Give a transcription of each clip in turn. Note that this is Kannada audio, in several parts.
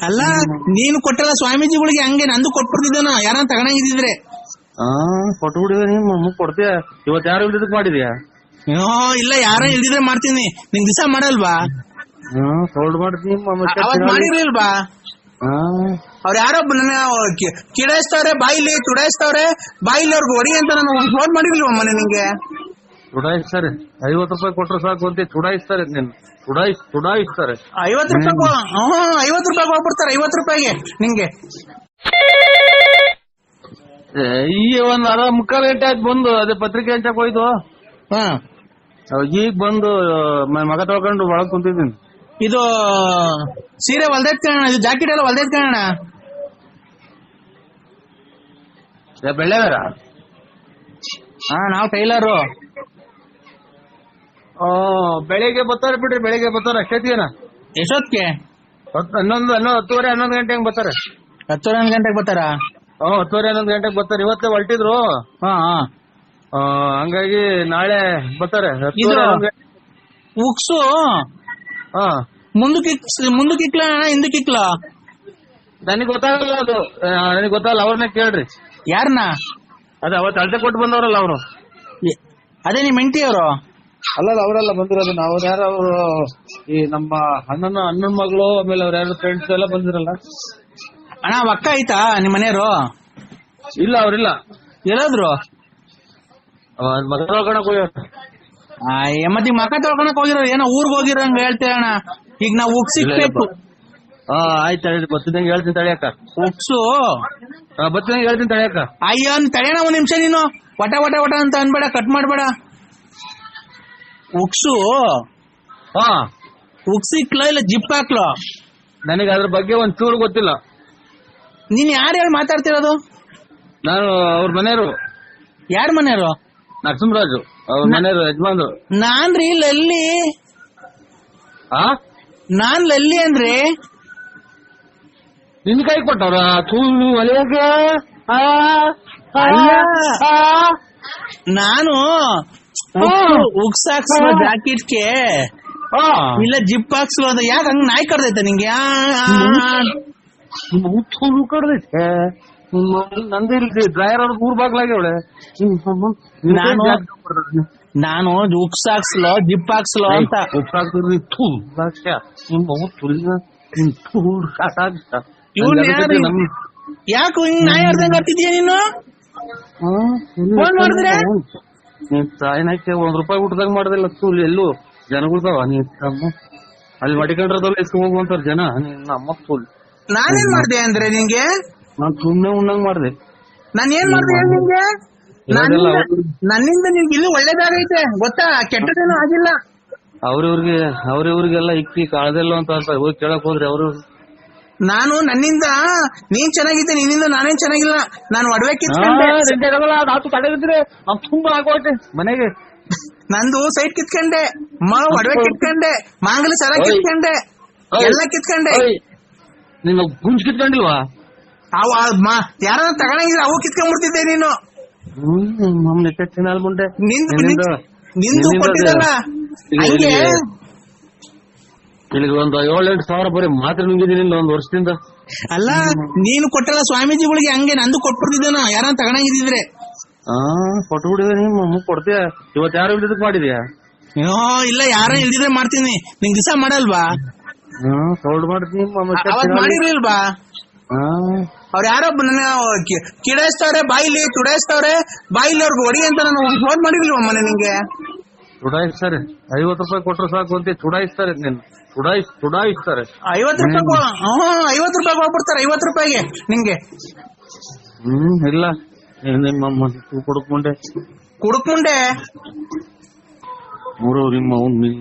ಅಲ್ಲ ನೀನು ಕೊಟ್ಟಲ್ಲ ಸ್ವಾಮೀಜಿಗಳಿಗೆ ಹಂಗೆ ನಂದು ಕೊಟ್ಬಿಡ್ತಿದ್ದಾನ ಯಾರ ತಗೊಂಡಂಗಿದ್ರೆ. ಕೊಟ್ಬಿಡಿದ ನೀನ್ ಕೊಡ್ತೀಯ. ಇವತ್ ಯಾರು ಇಲ್ದಿದ್ದಕ್ ಮಾಡಿದ್ಯಾ? ಇಲ್ಲ ಯಾರ ಇಲ್ದಿದ್ರೆ ಮಾಡ್ತೀನಿ. ನಿಂಗ್ ದಿವಸ ಮಾಡಲ್ವಾ? ಸೋಲ್ಡ್ ಮಾಡ್ತೀನಿ. ಮಾಡಿರ್ಲಿಲ್ವಾ? ಅವ್ರು ಯಾರೊಬ್ಬ ನನ್ನ ಕಿಡಾಯಿಸ್ತವ್ರೆ ಬಾಯಿಲಿ ತುಡಾಯಿಸ್ತವ್ರೆ ಬಾಯಿಲಿ ಅವ್ರಿಗೆ ಹೊಡಿ ಅಂತ ನಾನು ಫೋನ್ ಮಾಡಿರ್ಲಿಲ್ವ ಮೊನ್ನೆ ನಿಂಗೆ? ಚುಡಾಯಿಸ್ತಾರೆ. 50 ರೂಪಾಯಿ ಕೊಟ್ರೆ ಸಾಕು ಅಂತ ಚುಡಾಯಿಸ್ತಾರೆ. ನಿನ್ ಚುಡಾಯಿಸ್ತಾರೆ. 50 ರೂಪಾಯಿ 50 ರೂಪಾಯಿ ಹೋಗ್ಬಿಡ್ತಾರೆ. 50 ರೂಪಾಯಿಗೆ ನಿಂಗೆ ಈ ಒಂದ್ ಮುಕ್ಕಾಲು ಗಂಟೆ ಆಯ್ತು ಬಂದು. ಅದೇ ಪತ್ರಿಕೆ ಹಂಚಕ್ ಹೋಯ್ತು. ಈಗ ಬಂದು ಮಗ ತಗೊಂಡು ಒಳಗ್ ಕುಂತಿದ್ದೀನಿ. ಇದು ಸೀರೆ ಹೊಲ್ದೈತ್ ಕಾಣ, ಇದು ಜಾಕೆಟ್ ಎಲ್ಲ ಹೊಲ್ದೈತ್ ಕಾಣ. ಬೆಳ್ಳೆಗಾರ? ನಾವು ಟೈಲರು. ಬೆಳಿಗ್ಗೆ ಬರ್ತಾರೆ ಬಿಡ್ರಿ. ಬೆಳಿಗ್ಗೆ ಬರ್ತಾರೆ ಅಷ್ಟೇನ? ಎಷ್ಟೊತ್ತಿಗೆ? 10:30 11 ಗಂಟೆ ಹಂಗ್ ಬರ್ತಾರೆ. 10 11 ಗಂಟೆಗೆ ಬರ್ತಾರ? 10 11 ಗಂಟೆಗೆ ಬರ್ತಾರೆ. ಇವತ್ತೇ ಹೊರಟಿದ್ರು. ಹಂಗಾಗಿ ನಾಳೆ ಬರ್ತಾರೆ. ಉಕ್ಸು ಮುಂದಕ್ಕೆ ಇಕ್ಲ ಹಿಂದಕ್ಕೆ ಇಕ್ಲ? ನನಗೆ ಗೊತ್ತಾಗಲ್ಲ. ಅದು ನನಗೆ ಗೊತ್ತಾಗಲ್ಲ. ಅವ್ರನ್ನ ಕೇಳ್ರಿ. ಯಾರನ್ನ? ಅದೇ ಅವತ್ತು ಅಳತೆ ಕೊಟ್ಟು ಬಂದವ್ರಲ್ಲ ಅವರು. ಅದೇ ನಿಮ್ ಹೆಂಡತಿ ಅವರು? ಅಲ್ಲ ಅವರೆಲ್ಲ ಬಂದಿರೋದು. ಅವ್ರು ಯಾರು? ಅವರು ಈ ನಮ್ಮ ಅಣ್ಣನ ಮಗಳು, ಆಮೇಲೆ ಅವ್ರ ಯಾರು ಫ್ರೆಂಡ್ಸ್ ಎಲ್ಲ ಬಂದಿರಲ್ಲ. ಅಣ್ಣ ಅಕ್ಕ ಆಯ್ತಾ ನಿಮ್ ಮನೆಯವರು? ಇಲ್ಲ ಅವ್ರಿಲ್ಲ. ಎಲ್ಲಾದ್ರು ಮಗ ತೊಳ್ಕೊಳಕ್ ಹೋಗ್ಯಾರ. ಮತ್ತೆ ಮಕ ತೊಳ್ಕೊಳಕ್ ಹೋಗಿರೋ ಏನೋ ಊರ್ಗ್ ಹೋಗಿರಂಗ ಹೇಳ್ತೇವಣ್ಣ. ಈಗ ನಾವು ಉಕ್ಸ್ ಸಿಕ್ಬೇಕು. ಆಯ್ತು ಬತ್ತಿದಂಗೆ ಹೇಳ್ತೀನಿ ತಳಿಯಕ್ಕ. ಉಕ್ಸು ಬತ್ತಿದಂಗೆ ಹೇಳ್ತೀನಿ ತಳಿಯಕ್ಕ. ಅಯ್ಯೋ ತಡೆಯಣ ಒಂದ್ ನಿಮಿಷ. ನೀನು ವಟ ವಟ ವಟ ಅಂತ ಅನ್ಬೇಡ, ಕಟ್ ಮಾಡ್ಬೇಡ. ಉಕ್ಸು ಉಕ್ಸ್ ಇಕ್ಲೋ ಇಲ್ಲ ಜಿಪ್ ಹಾಕ್ಲೋ? ನನಗೆ ಅದ್ರ ಬಗ್ಗೆ ಒಂದ್ ಚೂರು ಗೊತ್ತಿಲ್ಲ. ನೀನ್ ಯಾರು ಹೇಳಿ ಮಾತಾಡ್ತಿರೋದು? ನಾನು ಅವ್ರ ಮನೆಯವರು. ಯಾರ ಮನೆಯವರು? ನರಸಿಂಹರಾಜು ಅವ್ರ ಮನೆಯವರು, ಯಜಮಾನ್ರು. ನಾನ್ರಿ ಲಲ್ಲಿ. ನಾನ್ ಲಲ್ಲಿ ಅಂದ್ರೆ ನಿನ್ ಕೈ ಕೊಟ್ಟವ್ರ ಒಲೆಯಾಗ? ನಾನು ಉಕ್ಸ್ ಹಾಕ್ಸೋ ಜಾಕೆಟ್ಗೆ ಇಲ್ಲ ಜಿಪ್ ಹಾಕ್ಸೋ ಅಂತ. ಯಾಕೆ ಹಂಗ ನಾಯಿ ಕಡ್ದೈತೆ ನಿಂಗೆ? ಕಡ್ದೈತೆ ನಂದಿಲ್ರಿ. ಡ್ರೈವರ್ ಅವ್ರ 3 ಬಾಗ್ಲಾಗ್ಯವಳೆ. ನಾನು ಉಕ್ಸ್ ಹಾಕ್ಸ್ಲೋ ಜಿಪ್ ಹಾಕ್ಸ್ಲೋ ಅಂತ. ಯಾಕೆ ಹಿಂಗ್ ನಾಯಿ ಆಡ್ದಂಗ ಆಗ್ತಿದ್ಯಾ ನೀನು? ಫೋನ್ ಮಾಡಿದ್ರೆ ತಾಯಿನಾಕೆ 1 ರೂಪಾಯಿ ಊಟದಾಗ ಮಾಡ್ದಿಲ್ಲ. ಎಲ್ಲೂ ಜನಗಳ್ತಾವ. ಅಲ್ಲಿ ಮಡಿಕೊಂಡ್ರದಲ್ಲ ಎಸ್ಕೊಂಡ್ ಹೋಗುವಂತಾರ ಜನ. ನಮ್ಮ ನಾನೇನ್ ಮಾಡ್ದೆ ಅಂದ್ರೆ ನಿಂಗೆ? ನಾನ್ ಸುಮ್ನೆ ಉಣ್ಣಂಗ್ ಮಾಡ್ದೆ. ನಾನ್ ಏನ್ ಮಾಡ್ದೆ ನಿಂಗೆ? ನನ್ನಿಂದ ನಿನ್ಗೆ ಇಲ್ಲಿ ಒಳ್ಳೇದಾಗೈತೆ ಗೊತ್ತಾ? ಕೆಟ್ಟದೇನೂ ಆಗಿಲ್ಲ. ಅವ್ರಿವ್ರಿಗೆಲ್ಲ ಇಕ್ಕಿ ಕಾಳದೆಲ್ಲ ಅಂತ ಅಂತಾರೆ. ಹೋಗಿ ಕೇಳಕ್ ಹೋದ್ರಿ ಅವರು. ನಾನು ನನ್ನಿಂದ ನೀನ್ ಚೆನ್ನಾಗಿದ್ದೆ, ನಿನ್ನಿಂದ ನಾನೇನ್ ಚೆನ್ನಾಗಿಲ್ಲ. ನಾನು ಒಡವೆ ಕಿತ್ಕೊಂಡೆ. ತುಂಬಾ ಆಗೋಟೆ ಮನೆಗೆ. ನಂದು ಸೈಟ್ ಕಿತ್ಕೊಂಡೆ, ಒಡವೆ ಕಿತ್ಕೊಂಡೆ, ಮಾಂಗಲ್ಯ ಸರ ಕಿತ್ಕೊಂಡೆ, ಎಲ್ಲ ಕಿತ್ಕೊಂಡೆ. ನೀನು ಗುಂಜ್ ಕಿತ್ಕೊಂಡಿಲ್ವಾ? ಅವ ಯಾರ ತಗೊಂಡಿದ್ರೆ ಅವು ಕಿತ್ಕೊಂಡ್ಬಿಡ್ತಿದ್ದೆ ನೀನು. ನಿಂದು ಕೊಟ್ಟಿದ್ದಲ್ಲ ಹಂಗೆ. ಇಲ್ಲಿಗೆ ಒಂದು 7-8 ಸಾವಿರ ಬರೀ ಮಾತ್ರ ನುಂಗಿದ್ದೀನಿ 1 ವರ್ಷದಿಂದ. ಅಲ್ಲ ನೀನು ಕೊಟ್ಟಲ್ಲ ಸ್ವಾಮೀಜಿಗಳಿಗೆ ಹಂಗೆ ನಂದು ಕೊಟ್ಬಿಡ್ತಿದ್ದಾನ ಯಾರ ತಗೊಂಡಂಗಿದ್ರೆ. ಕೊಟ್ಬಿಡಿದ ನೀನ್ ಕೊಡ್ತೀಯ. ಇವತ್ ಯಾರು ಇಲ್ದಿದ್ದಕ್ ಮಾಡಿದ್ಯಾ? ಇಲ್ಲ ಯಾರ ಇಲ್ದಿದ್ರೆ ಮಾಡ್ತೀನಿ. ನಿಂಗ್ ದಿವಸ ಮಾಡಲ್ವಾ? ಸೋಲ್ಡ್ ಮಾಡ್ತೀನಿ. ಮಾಡಿರ್ಲಿಲ್ವಾ? ಅವ್ರು ಯಾರೊಬ್ಬ ನನ್ನ ಕಿಡಾಯಿಸ್ತವ್ರೆ ಬಾಯಿಲಿ ತುಡಾಯಿಸ್ತವ್ರೆ ಬಾಯಿಲಿ ಅವ್ರಿಗೆ ಹೊಡಿ ಅಂತ ನಾನು ಫೋನ್ ಮಾಡಿರ್ಲಿಲ್ವ ಮೊನ್ನೆ ನಿಂಗೆ? ಚುಡಾಯಿಸ್ತಾರೆ. 50 ರೂಪಾಯಿ ಕೊಟ್ರೆ ಸಾಕು ಅಂತ ಚುಡಾಯಿಸ್ತಾರೆ. ನಿನ್ ಚುಡಾಯಿಸ್ತಾರೆ. 50 ರೂಪಾಯಿ 50 ರೂಪಾಯಿ ಹೋಗ್ಬಿಡ್ತಾರೆ. 50 ರೂಪಾಯಿಗೆ ನಿಂಗೆ ಇಲ್ಲ ನಿಮ್ಮ ಕುಡುಕ್ಮುಂಡೆ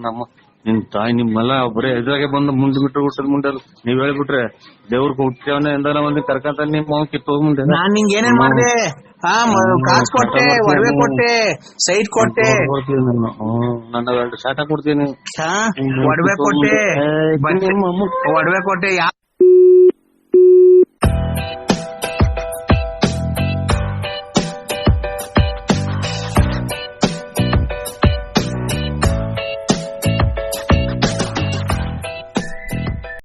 ನಮ್ಮ ನಿಮ್ ತಾಯಿ ನಿಮ್ಮೆಲ್ಲ ಬರೀ ಇದ್ರಾಗೆ ಬಂದು ಮುಂದೆ ಬಿಟ್ಟು ಹುಟ್ಟದ ಮುಂದೆ ನೀವ್ ಹೇಳ್ಬಿಟ್ರೆ ದೇವ್ರ ಹುಟ್ಟವನೇ ಎಂದಾರ ಮಂದಿ ಕರ್ಕಂತ ನಿಮ್ಮ ಕಿತ್ತೋಗ್ ಮುಂದೆ. ನಾನ್ ನಿಂಗೆ ಏನೇನ್ ಮಾಡ್ದೆ? ಕಾಸು ಕೊಟ್ಟೆ, ಒಡವೆ ಕೊಟ್ಟೆ, ಸೈಟ್ ಕೊಟ್ಟೆ, ನನ್ನ 2 ಶಾಟ ಕೊಡ್ತೀನಿ. ಒಡವೆ ಕೊಟ್ಟೆ.